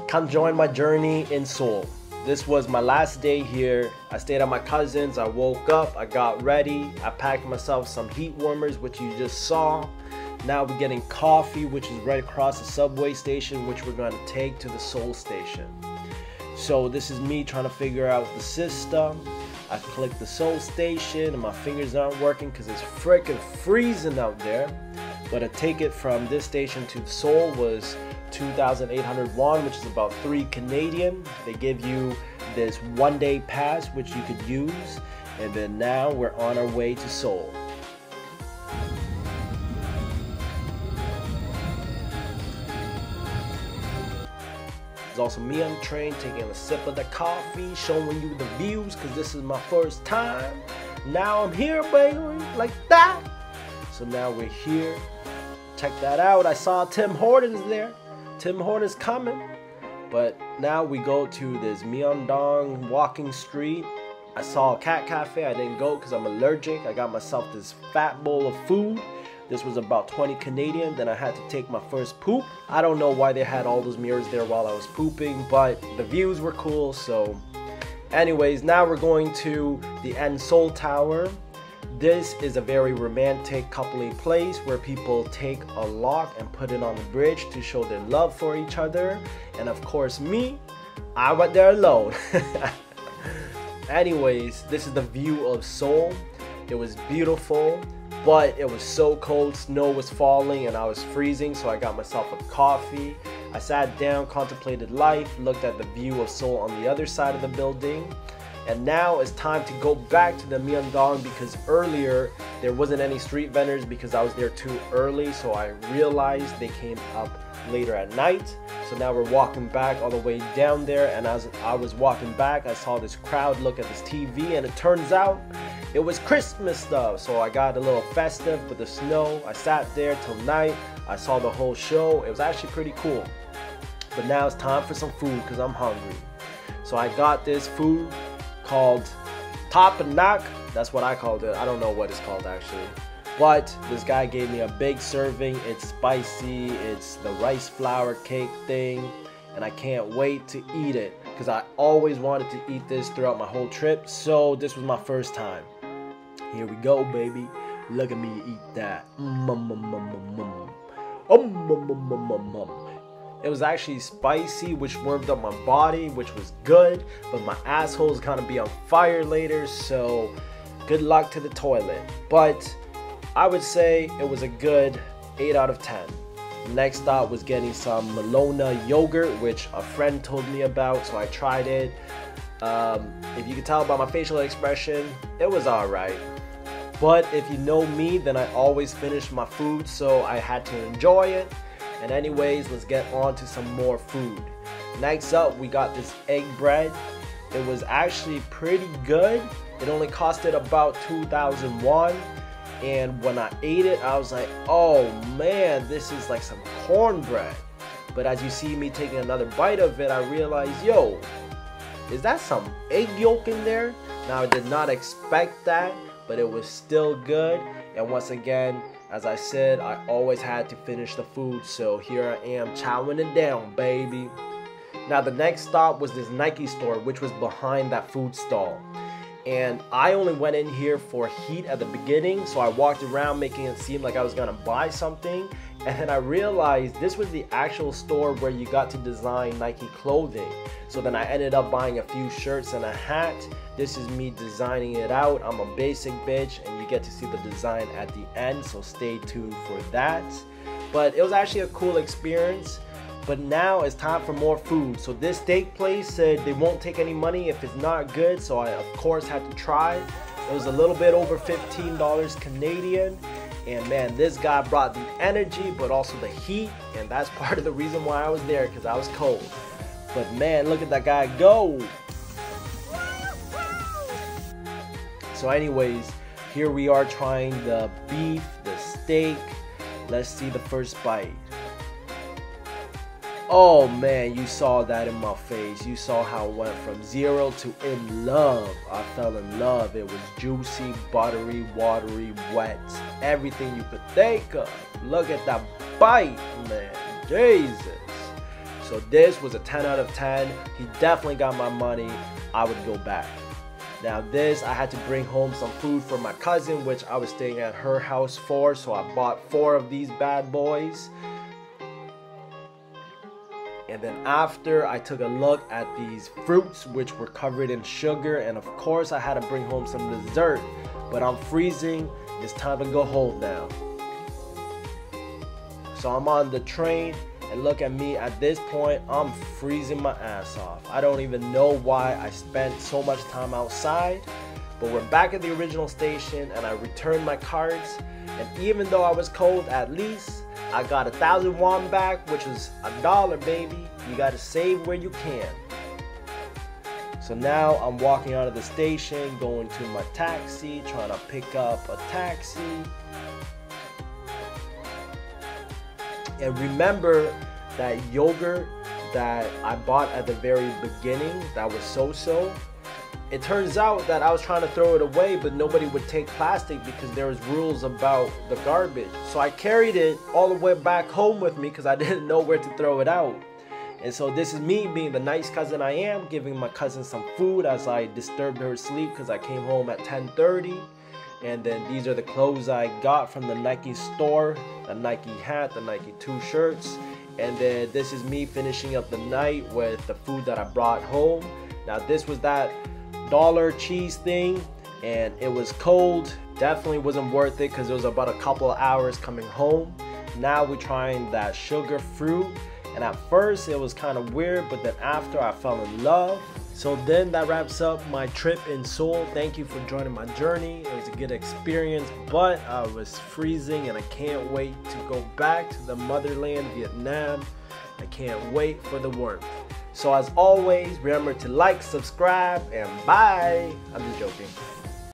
Come join my journey in Seoul. This was my last day here. I stayed at my cousin's. I woke up, I got ready, I packed myself some heat warmers, which you just saw. Now we're getting coffee, which is right across the subway station, which we're going to take to the Seoul station. So this is me trying to figure out the system. I clicked the Seoul station and my fingers aren't working because it's freaking freezing out there. But a ticket from this station to Seoul was 2,800 won, which is about 3 Canadian. They give you this one-day pass which you could use, and then now we're on our way to Seoul. There's also me on the train taking a sip of the coffee, showing you the views because this is my first time. Now I'm here, baby, like that. So now we're here. Check that out. I saw Tim Hortons there. Tim Hortons coming. But now we go to this Myeong-Dong walking street. I saw a cat cafe. I didn't go because I'm allergic. I got myself this fat bowl of food. This was about 20 Canadian. Then I had to take my first poop. I don't know why they had all those mirrors there while I was pooping, but the views were cool. So anyways, now we're going to the N-Seoul Tower. This is a very romantic coupling place where people take a lock and put it on the bridge to show their love for each other. And of course me, I went there alone. Anyways, this is the view of Seoul. It was beautiful, but it was so cold. Snow was falling and I was freezing, so I got myself a coffee. I sat down, contemplated life, looked at the view of Seoul on the other side of the building. And now it's time to go back to the Myeong-Dong because earlier there wasn't any street vendors because I was there too early, so I realized they came up later at night. So now we're walking back all the way down there, and as I was walking back, I saw this crowd look at this TV, and it turns out it was Christmas stuff. So I got a little festive with the snow. I sat there till night. I saw the whole show. It was actually pretty cool. But now it's time for some food because I'm hungry. So I got this food called Top and Knock. That's what I called it. I don't know what it's called actually. But this guy gave me a big serving. It's spicy. It's the rice flour cake thing. And I can't wait to eat it because I always wanted to eat this throughout my whole trip. So this was my first time. Here we go, baby. Look at me eat that. It was actually spicy, which warmed up my body, which was good, but my asshole is gonna be on fire later, so good luck to the toilet. But I would say it was a good 8 out of 10. Next stop was getting some Malona yogurt, which a friend told me about, so I tried it. If you can tell by my facial expression, it was alright. But if you know me, then I always finish my food, so I had to enjoy it. And anyways, let's get on to some more food. Next up, we got this egg bread. It was actually pretty good. It only costed about 2,000 won. And when I ate it, I was like, oh man, this is like some cornbread. But as you see me taking another bite of it, I realized, yo, is that some egg yolk in there? Now I did not expect that, but it was still good. And once again, as I said, I always had to finish the food, so here I am chowing it down, baby. Now the next stop was this Nike store, which was behind that food stall. And I only went in here for heat at the beginning, so I walked around making it seem like I was gonna buy something. And then I realized this was the actual store where you got to design Nike clothing. So then I ended up buying a few shirts and a hat. This is me designing it out. I'm a basic bitch, and you get to see the design at the end, so stay tuned for that. But it was actually a cool experience. But now it's time for more food. So this steak place said they won't take any money if it's not good, so I of course had to try. It was a little bit over $15 Canadian. And man, this guy brought the energy, but also the heat. And that's part of the reason why I was there, because I was cold. But man, look at that guy go. So anyways, here we are trying the beef, the steak. Let's see the first bite. Oh man, you saw that in my face. You saw how it went from 0 to in love. I fell in love. It was juicy, buttery, watery, wet. Everything you could think of. Look at that bite, man. Jesus. So this was a 10 out of 10. He definitely got my money. I would go back. Now this, I had to bring home some food for my cousin, which I was staying at her house for. So I bought 4 of these bad boys. And then after, I took a look at these fruits, which were covered in sugar. And of course, I had to bring home some dessert. But I'm freezing. It's time to go home now. So I'm on the train. And look at me, at this point, I'm freezing my ass off. I don't even know why I spent so much time outside. But we're back at the original station and I returned my cards. And even though I was cold, at least I got 1,000 won back, which was $1, baby. You gotta save where you can. So now I'm walking out of the station, going to my taxi, trying to pick up a taxi. And remember that yogurt that I bought at the very beginning that was so-so? It turns out that I was trying to throw it away, but nobody would take plastic because there was rules about the garbage. So I carried it all the way back home with me because I didn't know where to throw it out. And so this is me being the nice cousin I am, giving my cousin some food as I disturbed her sleep because I came home at 10:30. And then these are the clothes I got from the Nike store, the Nike hat, the Nike 2 shirts. And then this is me finishing up the night with the food that I brought home. Now this was that dollar cheese thing and it was cold. Definitely wasn't worth it because it was about a couple of hours coming home. Now we're trying that sugar fruit. And at first it was kind of weird, but then after I fell in love. So then that wraps up my trip in Seoul. Thank you for joining my journey. It was a good experience, but I was freezing and I can't wait to go back to the motherland, Vietnam. I can't wait for the warmth. So as always, remember to like, subscribe, and bye. I'm just joking.